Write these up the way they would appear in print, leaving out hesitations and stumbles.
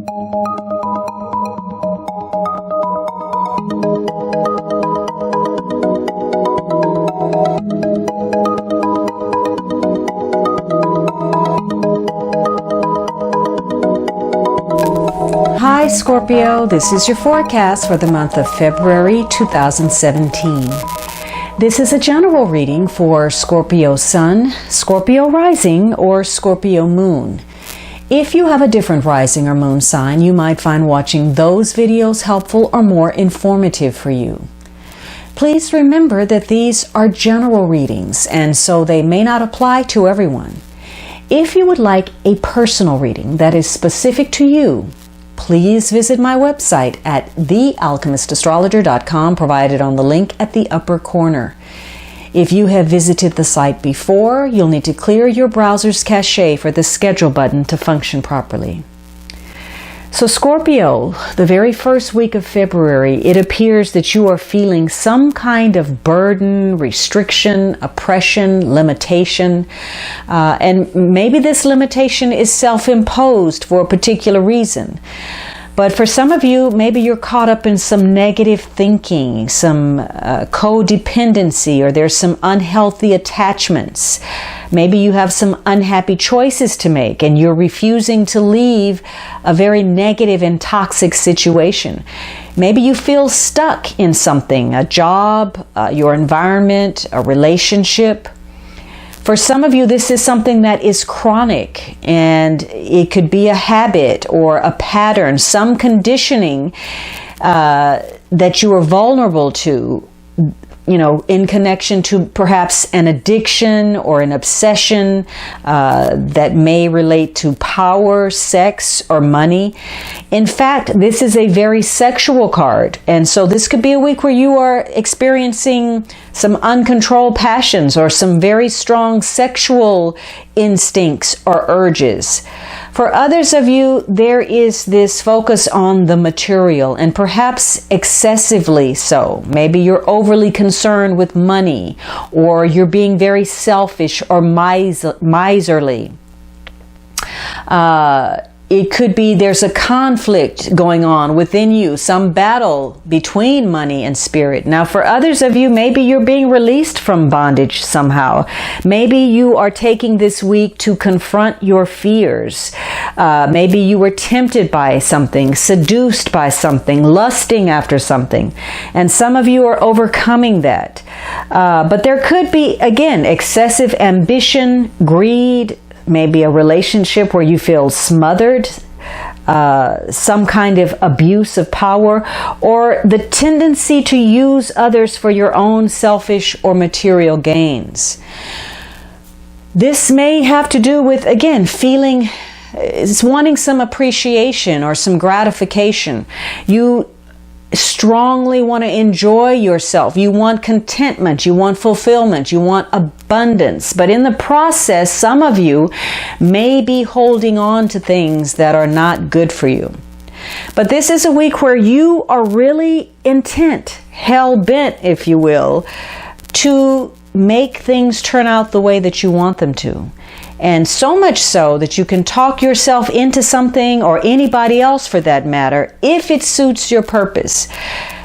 Hi Scorpio, this is your forecast for the month of February 2017. This is a general reading for Scorpio Sun, Scorpio Rising, or Scorpio Moon. If you have a different rising or moon sign, you might find watching those videos helpful or more informative for you. Please remember that these are general readings, and so they may not apply to everyone. If you would like a personal reading that is specific to you, please visit my website at thealchemistastrologer.com, provided on the link at the upper corner. If you have visited the site before, you'll need to clear your browser's cache for the schedule button to function properly. So Scorpio, the very first week of February, it appears that you are feeling some kind of burden, restriction, oppression, limitation, and maybe this limitation is self-imposed for a particular reason. But for some of you, maybe you're caught up in some negative thinking, some codependency, or there's some unhealthy attachments. Maybe you have some unhappy choices to make and you're refusing to leave a very negative and toxic situation. Maybe you feel stuck in something, a job, your environment, a relationship. For some of you, this is something that is chronic, and it could be a habit or a pattern, some conditioning that you are vulnerable to, in connection to perhaps an addiction or an obsession that may relate to power, sex, or money. In fact, this is a very sexual card, and so this could be a week where you are experiencing some uncontrolled passions or some very strong sexual instincts or urges. For others of you, there is this focus on the material, and perhaps excessively so. Maybe you're overly concerned with money, or you're being very selfish or miserly. It could be there's a conflict going on within you, some battle between money and spirit. Now, for others of you, maybe you're being released from bondage somehow. Maybe you are taking this week to confront your fears. Maybe you were tempted by something, seduced by something, lusting after something. And some of you are overcoming that. But there could be, again, excessive ambition, greed, maybe a relationship where you feel smothered, some kind of abuse of power, or the tendency to use others for your own selfish or material gains. This may have to do with, again, wanting some appreciation or some gratification. You strongly want to enjoy yourself. You want contentment, you want fulfillment, you want abundance. But in the process, some of you may be holding on to things that are not good for you. But this is a week where you are really intent, hell-bent, if you will, to make things turn out the way that you want them to. And so much so that you can talk yourself into something, or anybody else for that matter, if it suits your purpose.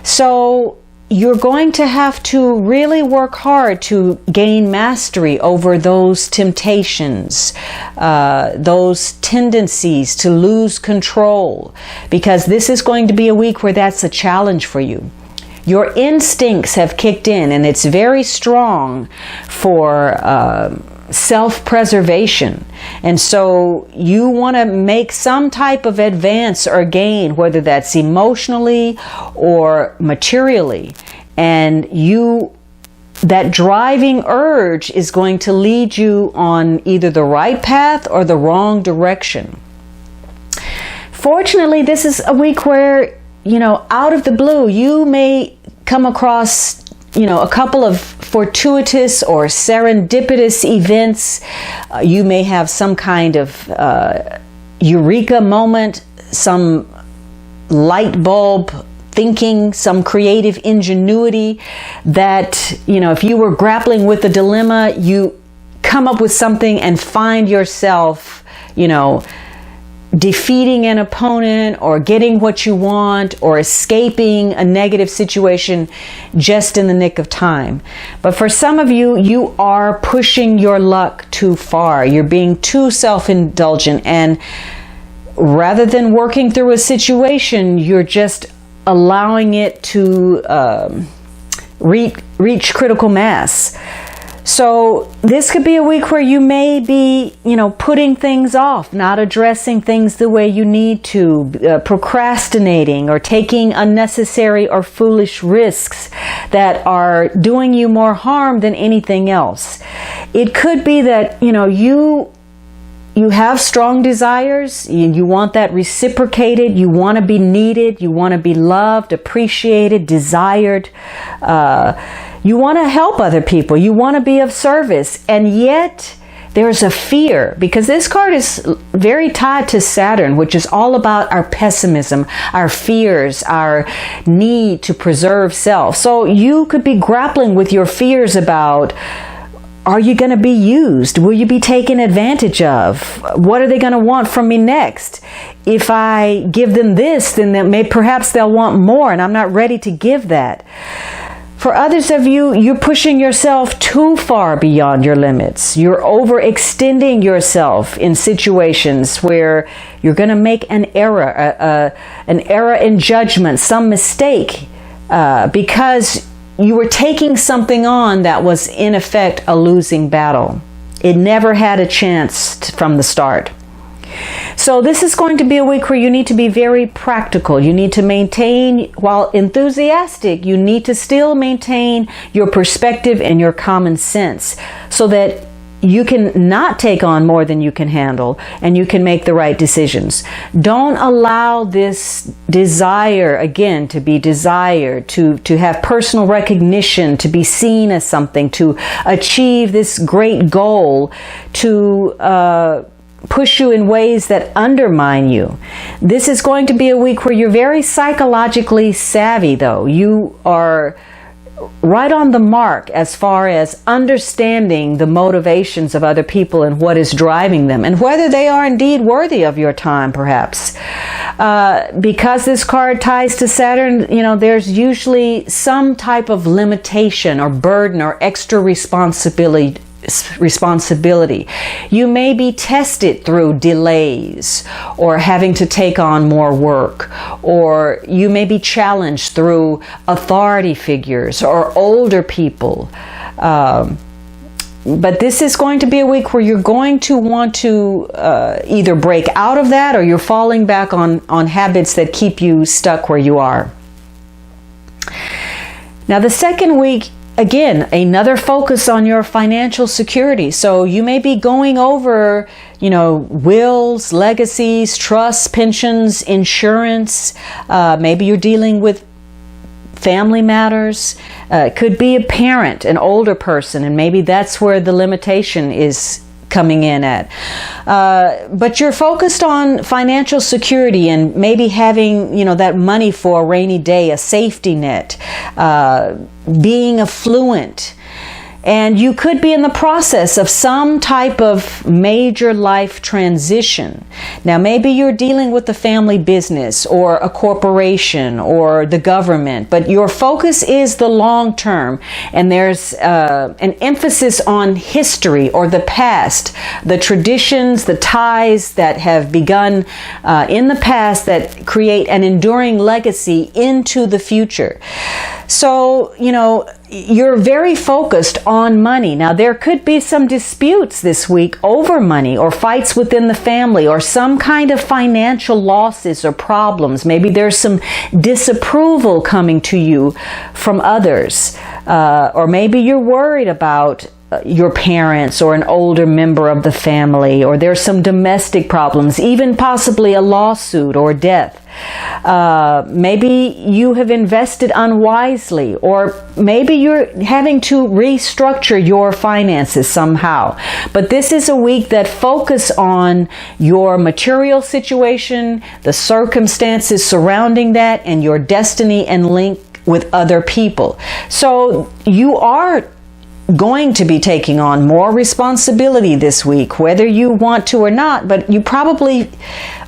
So you're going to have to really work hard to gain mastery over those temptations, those tendencies to lose control, because this is going to be a week where that's a challenge for you. Your instincts have kicked in, and it's very strong for self-preservation. And so you want to make some type of advance or gain, whether that's emotionally or materially. And that driving urge is going to lead you on either the right path or the wrong direction. Fortunately, this is a week where, out of the blue, you may come across a couple of fortuitous or serendipitous events. You may have some kind of eureka moment, some light bulb thinking, some creative ingenuity that, if you were grappling with a dilemma, you come up with something and find yourself, defeating an opponent or getting what you want or escaping a negative situation just in the nick of time. But for some of you, you are pushing your luck too far. You're being too self-indulgent, and rather than working through a situation, you're just allowing it to reach critical mass. So this could be a week where you may be, putting things off, not addressing things the way you need to, procrastinating or taking unnecessary or foolish risks that are doing you more harm than anything else. It could be that, you have strong desires, you want that reciprocated, you want to be needed, you want to be loved, appreciated, desired, you want to help other people, you want to be of service, and yet there's a fear, because this card is very tied to Saturn, which is all about our pessimism, our fears, our need to preserve self. So you could be grappling with your fears about, are you going to be used? Will you be taken advantage of? What are they going to want from me next? If I give them this, then perhaps they'll want more, and I'm not ready to give that. For others of you, you're pushing yourself too far beyond your limits. You're overextending yourself in situations where you're going to make an error in judgment, some mistake, because you were taking something on that was in effect a losing battle. It never had a chance from the start. So this is going to be a week where you need to be very practical. You need to maintain, while enthusiastic, you need to still maintain your perspective and your common sense so that you can not take on more than you can handle, and you can make the right decisions. Don't allow this desire, again, to be desired, to have personal recognition, to be seen as something, to achieve this great goal, to push you in ways that undermine you. This is going to be a week where you're very psychologically savvy, though. You are right on the mark as far as understanding the motivations of other people and what is driving them, and whether they are indeed worthy of your time, perhaps. Because this card ties to Saturn, there's usually some type of limitation or burden or extra responsibility. You may be tested through delays or having to take on more work, or you may be challenged through authority figures or older people. But this is going to be a week where you're going to want to either break out of that, or you're falling back on habits that keep you stuck where you are. Now, the second week, again, another focus on your financial security. So you may be going over, wills, legacies, trusts, pensions, insurance. Maybe you're dealing with family matters. It could be a parent, an older person, and maybe that's where the limitation is coming in at. But you're focused on financial security and maybe having, that money for a rainy day, a safety net, being affluent. And you could be in the process of some type of major life transition. Now, maybe you're dealing with a family business or a corporation or the government, but your focus is the long term. And there's an emphasis on history or the past, the traditions, the ties that have begun in the past that create an enduring legacy into the future. So, you're very focused on money. Now, there could be some disputes this week over money, or fights within the family, or some kind of financial losses or problems. Maybe there's some disapproval coming to you from others. Or maybe you're worried about your parents or an older member of the family, or there's some domestic problems, even possibly a lawsuit or death. Maybe you have invested unwisely, or maybe you're having to restructure your finances somehow. But this is a week that focus on your material situation, the circumstances surrounding that, and your destiny and link with other people. So you are going to be taking on more responsibility this week, whether you want to or not, but you probably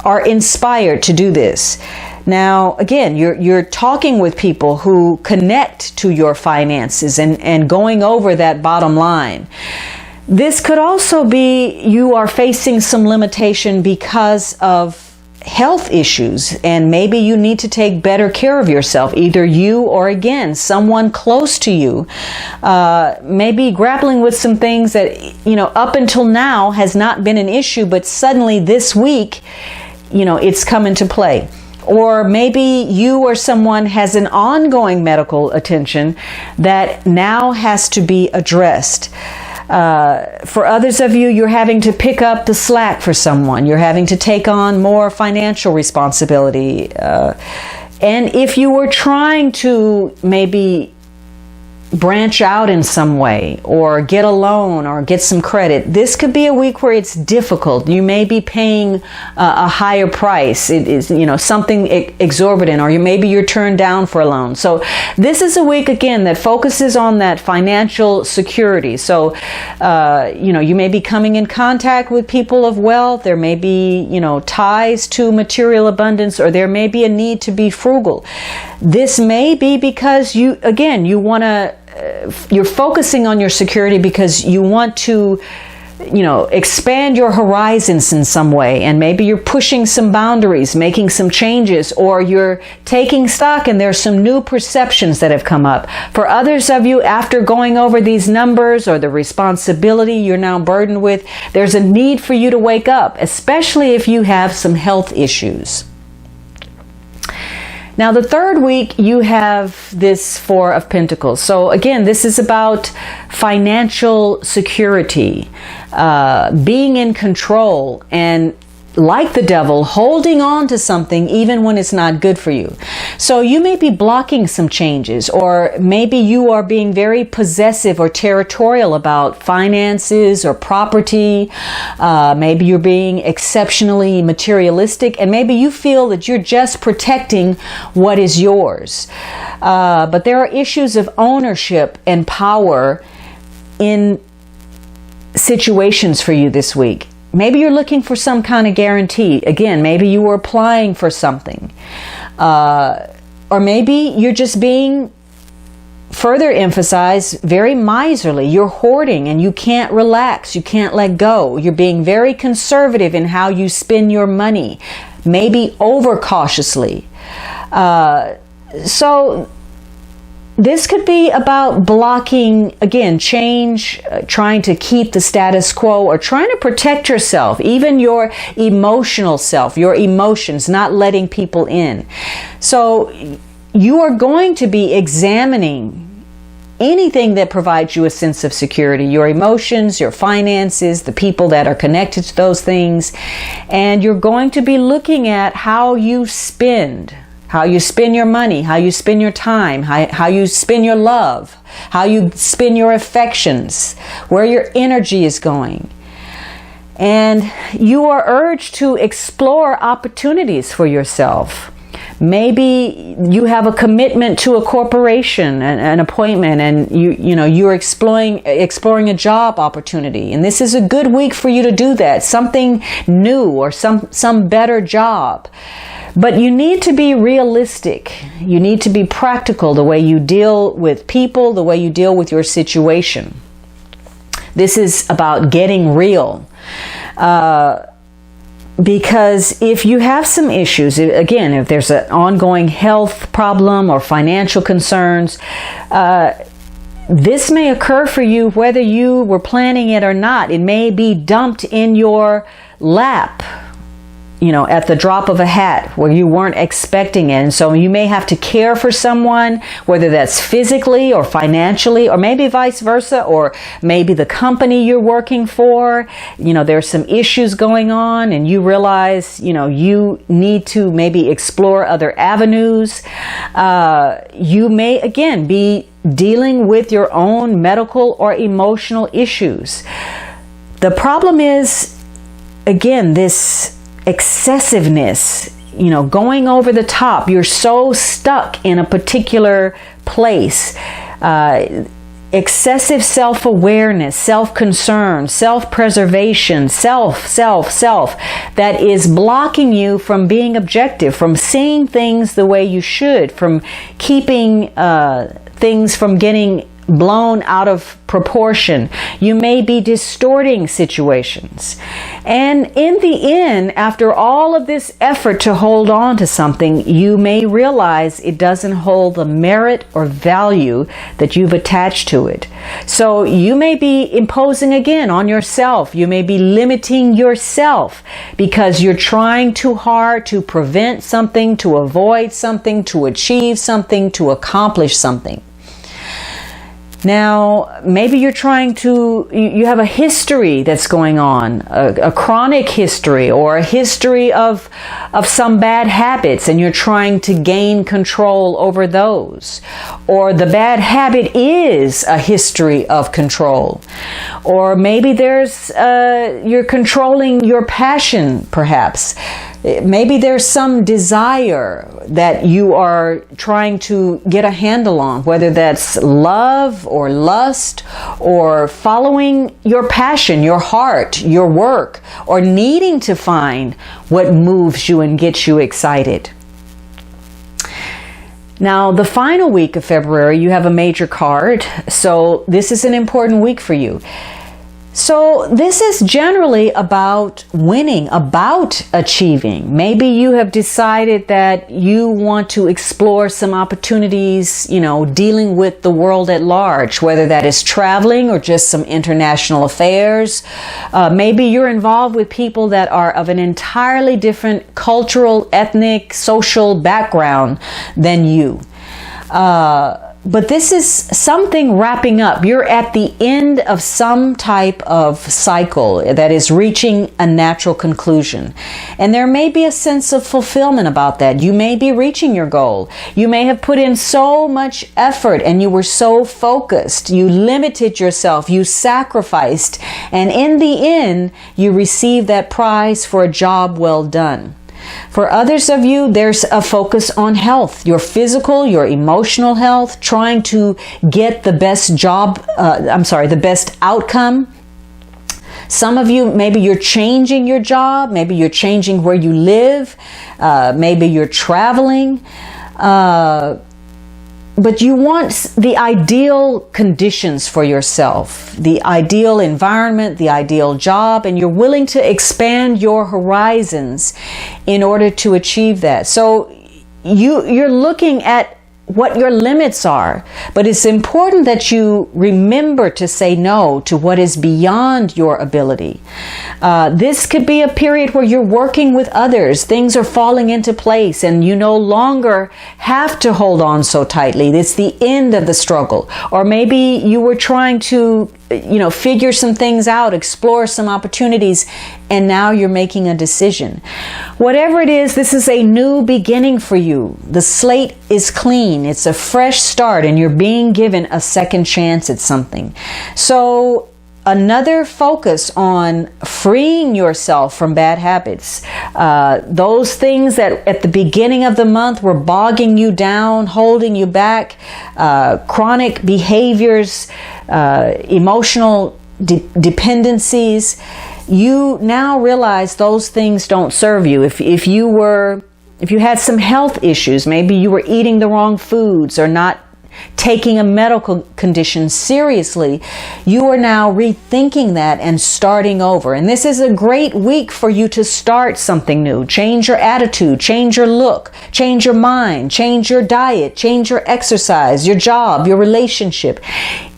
are inspired to do this. Now, again, you're talking with people who connect to your finances and going over that bottom line. This could also be you are facing some limitation because of health issues, and maybe you need to take better care of yourself, either you or, again, someone close to you, maybe grappling with some things that, up until now has not been an issue, but suddenly this week, it's come into play. Or maybe you or someone has an ongoing medical attention that now has to be addressed. For others of you, you're having to pick up the slack for someone. You're having to take on more financial responsibility. And if you were trying to maybe branch out in some way or get a loan or get some credit, this could be a week where it's difficult. You may be paying a higher price. It is, something exorbitant, or maybe you're turned down for a loan. So this is a week, again, that focuses on that financial security. So, you may be coming in contact with people of wealth. There may be, ties to material abundance, or there may be a need to be frugal. This may be because you're focusing on your security because you want to, expand your horizons in some way. And maybe you're pushing some boundaries, making some changes, or you're taking stock and there's some new perceptions that have come up. For others of you, after going over these numbers or the responsibility you're now burdened with, there's a need for you to wake up, especially if you have some health issues. Now, the third week, you have this Four of Pentacles. So again, this is about financial security, being in control, and like the devil, holding on to something even when it's not good for you. So you may be blocking some changes, or maybe you are being very possessive or territorial about finances or property. Maybe you're being exceptionally materialistic, and maybe you feel that you're just protecting what is yours. But there are issues of ownership and power in situations for you this week. Maybe you're looking for some kind of guarantee. Again, maybe you were applying for something. Or maybe you're just being, further emphasized, very miserly. You're hoarding and you can't relax. You can't let go. You're being very conservative in how you spend your money, maybe overcautiously. So this could be about blocking, again, change, trying to keep the status quo, or trying to protect yourself, even your emotional self, your emotions, not letting people in. So you are going to be examining anything that provides you a sense of security, your emotions, your finances, the people that are connected to those things. And you're going to be looking at how you spend your money, how you spend your time, how you spend your love, how you spend your affections, where your energy is going. And you are urged to explore opportunities for yourself. Maybe you have a commitment to a corporation, an appointment, and you're exploring a job opportunity. And this is a good week for you to do that, something new or some better job. But you need to be realistic. You need to be practical, the way you deal with people, the way you deal with your situation. This is about getting real. Because if you have some issues, again, if there's an ongoing health problem or financial concerns, this may occur for you whether you were planning it or not. It may be dumped in your lap, at the drop of a hat, where you weren't expecting it. And so you may have to care for someone, whether that's physically or financially, or maybe vice versa, or maybe the company you're working for, there's some issues going on and you realize, you need to maybe explore other avenues. You may, again, be dealing with your own medical or emotional issues. The problem is, again, this excessiveness, going over the top. You're so stuck in a particular place. excessive self-awareness, self-concern, self-preservation, self, that is blocking you from being objective, from seeing things the way you should, from keeping things from getting blown out of proportion. You may be distorting situations. And in the end, after all of this effort to hold on to something, you may realize it doesn't hold the merit or value that you've attached to it. So you may be imposing again on yourself. You may be limiting yourself because you're trying too hard to prevent something, to avoid something, to achieve something, to accomplish something. Now, maybe you're trying to, you have a history that's going on, a chronic history or a history of some bad habits, and you're trying to gain control over those. Or the bad habit is a history of control. Or maybe you're controlling your passion, perhaps. Maybe there's some desire that you are trying to get a handle on, whether that's love or lust or following your passion, your heart, your work, or needing to find what moves you and gets you excited. Now, the final week of February, you have a major card, so this is an important week for you. So this is generally about winning, about achieving. Maybe you have decided that you want to explore some opportunities, dealing with the world at large, whether that is traveling or just some international affairs. Maybe you're involved with people that are of an entirely different cultural, ethnic, social background than you. But this is something wrapping up. You're at the end of some type of cycle that is reaching a natural conclusion. And there may be a sense of fulfillment about that. You may be reaching your goal. You may have put in so much effort and you were so focused. You limited yourself. You sacrificed. And in the end, you received that prize for a job well done. For others of you, there's a focus on health, your physical, your emotional health, trying to get the best the best outcome. Some of you, maybe you're changing your job, maybe you're changing where you live, maybe you're traveling. But you want the ideal conditions for yourself, the ideal environment, the ideal job, and you're willing to expand your horizons in order to achieve that. So you're looking at what your limits are, but it's important that you remember to say no to what is beyond your ability. This could be a period where you're working with others. Things are falling into place and you no longer have to hold on so tightly. It's the end of the struggle. Or maybe you were trying to figure some things out, explore some opportunities, and now you're making a decision. Whatever it is, this is a new beginning for you. The slate is clean. It's a fresh start, and you're being given a second chance at something. So another focus on freeing yourself from bad habits. Those things that at the beginning of the month were bogging you down, holding you back, chronic behaviors, emotional dependencies. You now realize those things don't serve you. If you had some health issues, maybe you were eating the wrong foods or not taking a medical condition seriously, you are now rethinking that and starting over. And this is a great week for you to start something new. Change your attitude, change your look, change your mind, change your diet, change your exercise, your job, your relationship.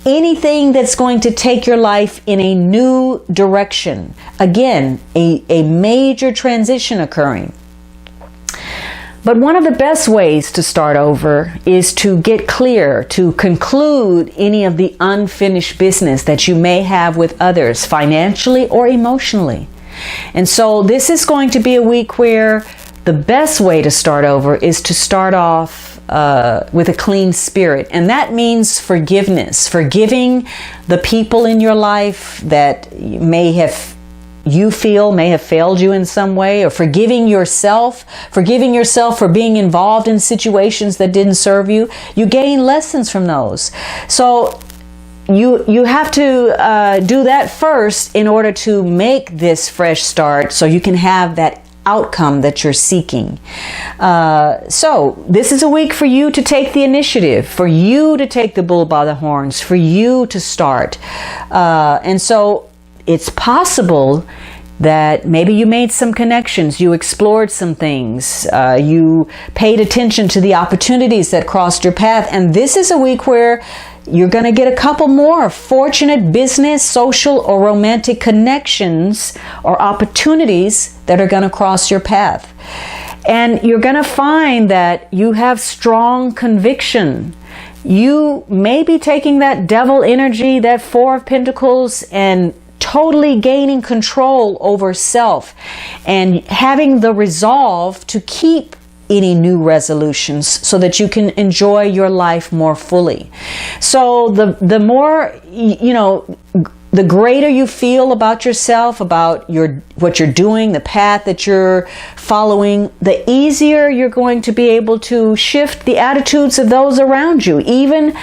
Anything that's going to take your life in a new direction. Again, a major transition occurring. But one of the best ways to start over is to get clear, to conclude any of the unfinished business that you may have with others, financially or emotionally. And so this is going to be a week where the best way to start over is to start off with a clean spirit. And that means forgiveness, forgiving the people in your life that may have failed you in some way, or forgiving yourself for being involved in situations that didn't serve you. You gain lessons from those. So you have to do that first in order to make this fresh start so you can have that outcome that you're seeking. So this is a week for you to take the initiative, for you to take the bull by the horns, for you to start. And so it's possible that maybe you made some connections, you explored some things, you paid attention to the opportunities that crossed your path. And this is a week where you're going to get a couple more fortunate business, social, or romantic connections or opportunities that are going to cross your path. And you're going to find that you have strong conviction. You may be taking that devil energy, that Four of Pentacles, and totally gaining control over self and having the resolve to keep any new resolutions so that you can enjoy your life more fully. So the more, the greater you feel about yourself, about what you're doing, the path that you're following, the easier you're going to be able to shift the attitudes of those around you, even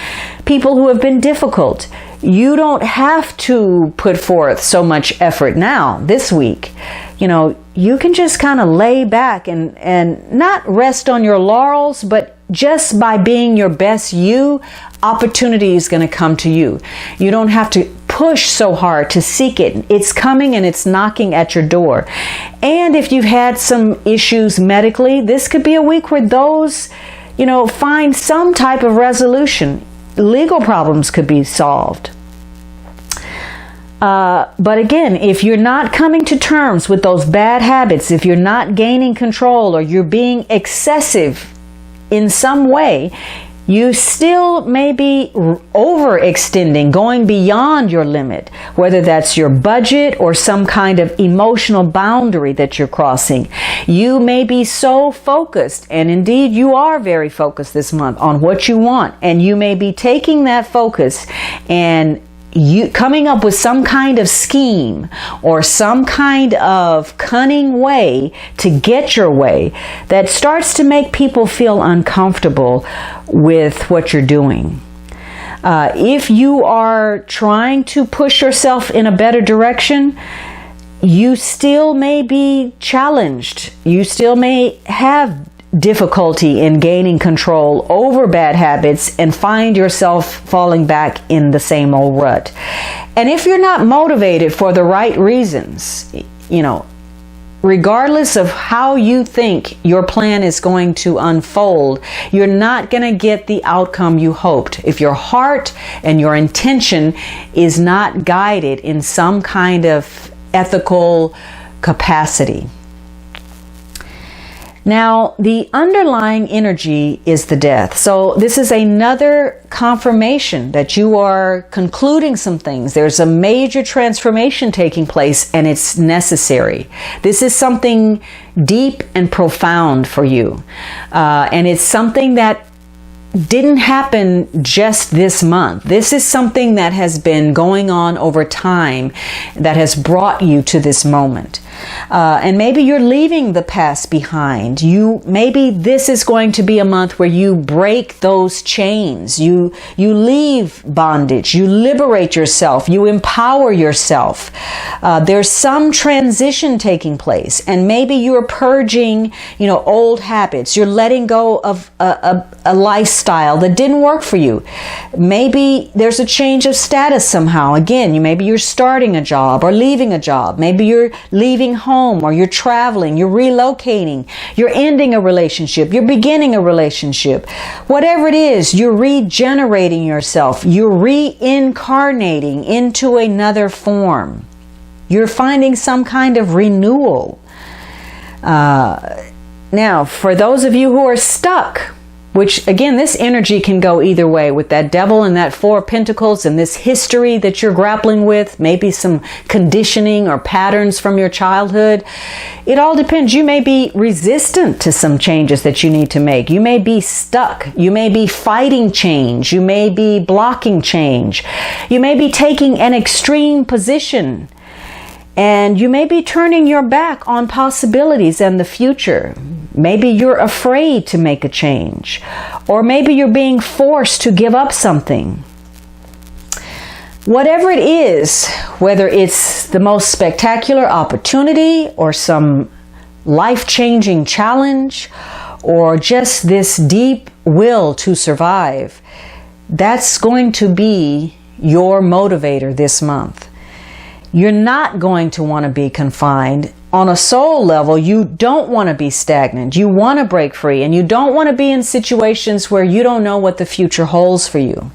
people who have been difficult. You don't have to put forth so much effort now, this week. You can just kind of lay back and not rest on your laurels, but just by being your best you, opportunity is going to come to you. You don't have to push so hard to seek it. It's coming and it's knocking at your door. And if you've had some issues medically, this could be a week where those, find some type of resolution. Legal problems could be solved. But again, if you're not coming to terms with those bad habits, if you're not gaining control or you're being excessive in some way, you still may be overextending, going beyond your limit, whether that's your budget or some kind of emotional boundary that you're crossing. You may be so focused, and indeed you are very focused this month on what you want, and you may be taking that focus and you coming up with some kind of scheme or some kind of cunning way to get your way that starts to make people feel uncomfortable with what you're doing. If you are trying to push yourself in a better direction, you still may be challenged. You still may have difficulty in gaining control over bad habits and find yourself falling back in the same old rut. And if you're not motivated for the right reasons, regardless of how you think your plan is going to unfold, you're not going to get the outcome you hoped if your heart and your intention is not guided in some kind of ethical capacity. Now, the underlying energy is the death. So this is another confirmation that you are concluding some things. There's a major transformation taking place and it's necessary. This is something deep and profound for you. And it's something that didn't happen just this month. This is something that has been going on over time that has brought you to this moment. And maybe you're leaving the past behind. Maybe this is going to be a month where you break those chains. You leave bondage. You liberate yourself. You empower yourself. There's some transition taking place, and maybe you're purging, old habits. You're letting go of a lifestyle that didn't work for you. Maybe there's a change of status somehow. Again, maybe you're starting a job or leaving a job. Maybe you're leaving home, or you're traveling, you're relocating, you're ending a relationship, you're beginning a relationship. Whatever it is, you're regenerating yourself. You're reincarnating into another form. You're finding some kind of renewal. Now, for those of you who are stuck, which again, this energy can go either way with that devil and that Four of Pentacles and this history that you're grappling with, maybe some conditioning or patterns from your childhood. It all depends. You may be resistant to some changes that you need to make. You may be stuck. You may be fighting change. You may be blocking change. You may be taking an extreme position. And you may be turning your back on possibilities and the future. Maybe you're afraid to make a change. Or maybe you're being forced to give up something. Whatever it is, whether it's the most spectacular opportunity or some life-changing challenge or just this deep will to survive, that's going to be your motivator this month. You're not going to want to be confined. On a soul level, you don't want to be stagnant. You want to break free, and you don't want to be in situations where you don't know what the future holds for you.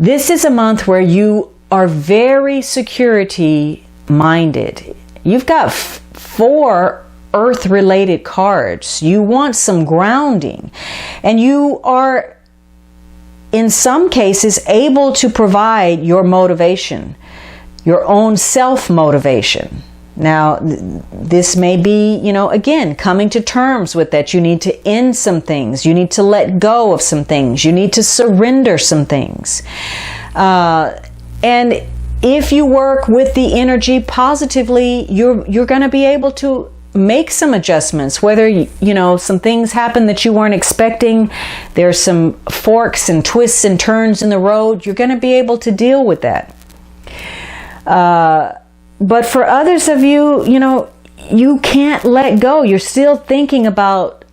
This is a month where you are very security minded. You've got 4 earth-related cards. You want some grounding, and you are, in some cases, able to provide your motivation, your own self-motivation. Now, this may be, again, coming to terms with that. You need to end some things. You need to let go of some things. You need to surrender some things. And if you work with the energy positively, you're going to be able to make some adjustments, whether, some things happen that you weren't expecting. There's some forks and twists and turns in the road. You're going to be able to deal with that. But for others of you, you can't let go. You're still thinking about,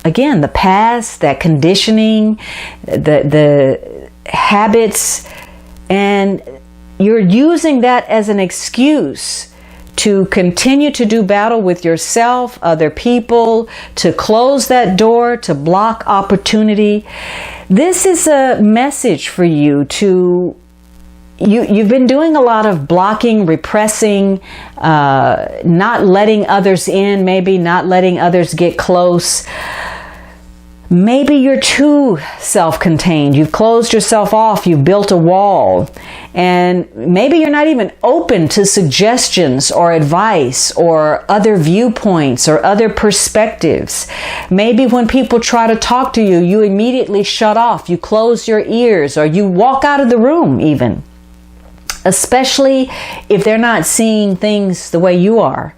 again, the past, that conditioning, the habits, and you're using that as an excuse to continue to do battle with yourself, other people, to close that door, to block opportunity. This is a message for you to You've been doing a lot of blocking, repressing, not letting others in, maybe not letting others get close. Maybe you're too self-contained. You've closed yourself off. You've built a wall. And maybe you're not even open to suggestions or advice or other viewpoints or other perspectives. Maybe when people try to talk to you, you immediately shut off. You close your ears, or you walk out of the room even. Especially if they're not seeing things the way you are.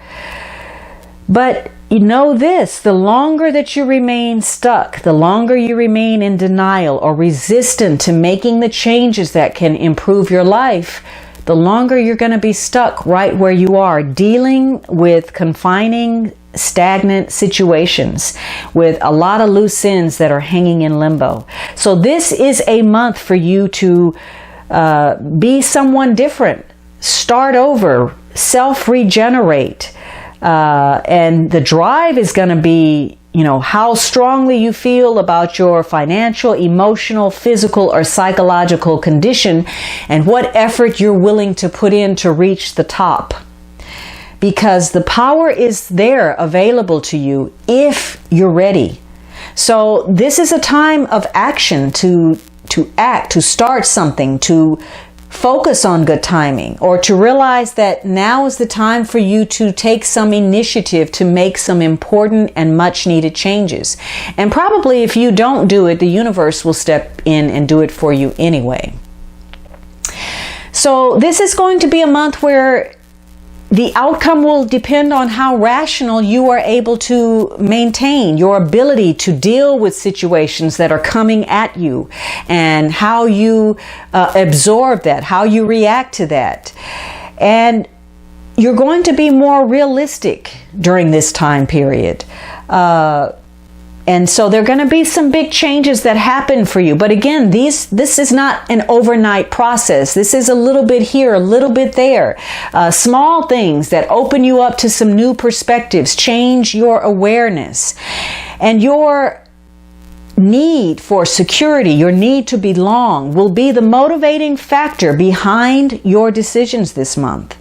But you know this, the longer that you remain stuck, the longer you remain in denial or resistant to making the changes that can improve your life, the longer you're going to be stuck right where you are, dealing with confining, stagnant situations with a lot of loose ends that are hanging in limbo. So this is a month for you to be someone different, start over, self-regenerate. And the drive is going to be, how strongly you feel about your financial, emotional, physical, or psychological condition, and what effort you're willing to put in to reach the top. Because the power is there available to you if you're ready. So this is a time of action to act, to start something, to focus on good timing, or to realize that now is the time for you to take some initiative to make some important and much needed changes. And probably if you don't do it, the universe will step in and do it for you anyway. So this is going to be a month where the outcome will depend on how rational you are able to maintain your ability to deal with situations that are coming at you, and how you absorb that, how you react to that. And you're going to be more realistic during this time period. And so there are going to be some big changes that happen for you. But again, this is not an overnight process. This is a little bit here, a little bit there. Small things that open you up to some new perspectives, change your awareness. And your need for security, your need to belong, will be the motivating factor behind your decisions this month.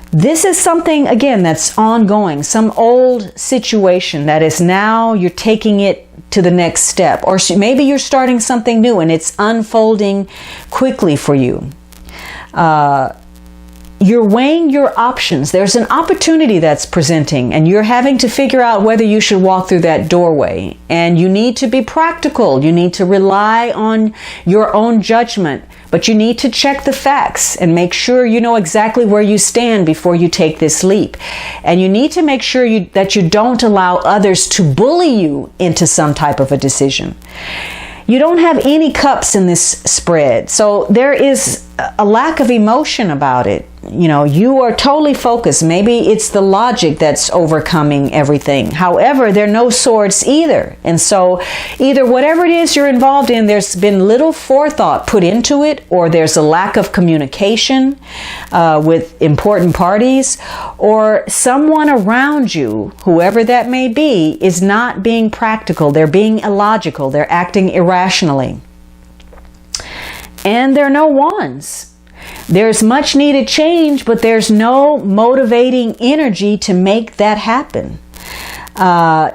This is something, again, that's ongoing, some old situation that is now you're taking it to the next step. Or maybe you're starting something new and it's unfolding quickly for you. You're weighing your options. There's an opportunity that's presenting, and you're having to figure out whether you should walk through that doorway. And you need to be practical. You need to rely on your own judgment. But you need to check the facts and make sure you know exactly where you stand before you take this leap. And you need to make sure that you don't allow others to bully you into some type of a decision. You don't have any cups in this spread. So there is a lack of emotion about it. You know, you are totally focused. Maybe it's the logic that's overcoming everything. However, there are no swords either. And so either whatever it is you're involved in, there's been little forethought put into it, or there's a lack of communication with important parties, or someone around you, whoever that may be, is not being practical. They're being illogical. They're acting irrationally. And there are no wands. There's much needed change, but there's no motivating energy to make that happen.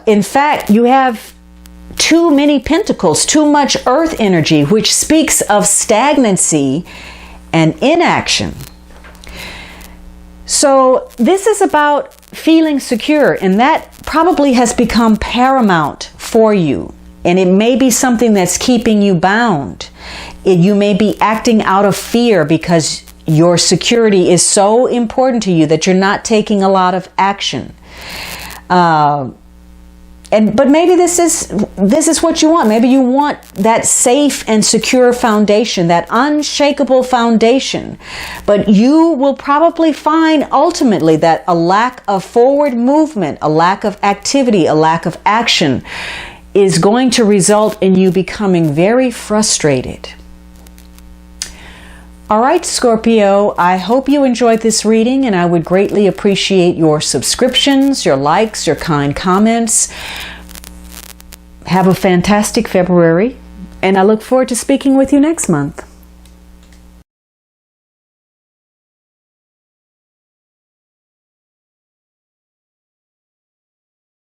In fact, you have too many pentacles, too much earth energy, which speaks of stagnancy and inaction. So this is about feeling secure, and that probably has become paramount for you. And it may be something that's keeping you bound. You may be acting out of fear because your security is so important to you that you're not taking a lot of action. But maybe this is what you want. Maybe you want that safe and secure foundation, that unshakable foundation. But you will probably find ultimately that a lack of forward movement, a lack of activity, a lack of action is going to result in you becoming very frustrated. All right, Scorpio, I hope you enjoyed this reading, and I would greatly appreciate your subscriptions, your likes, your kind comments. Have a fantastic February, and I look forward to speaking with you next month.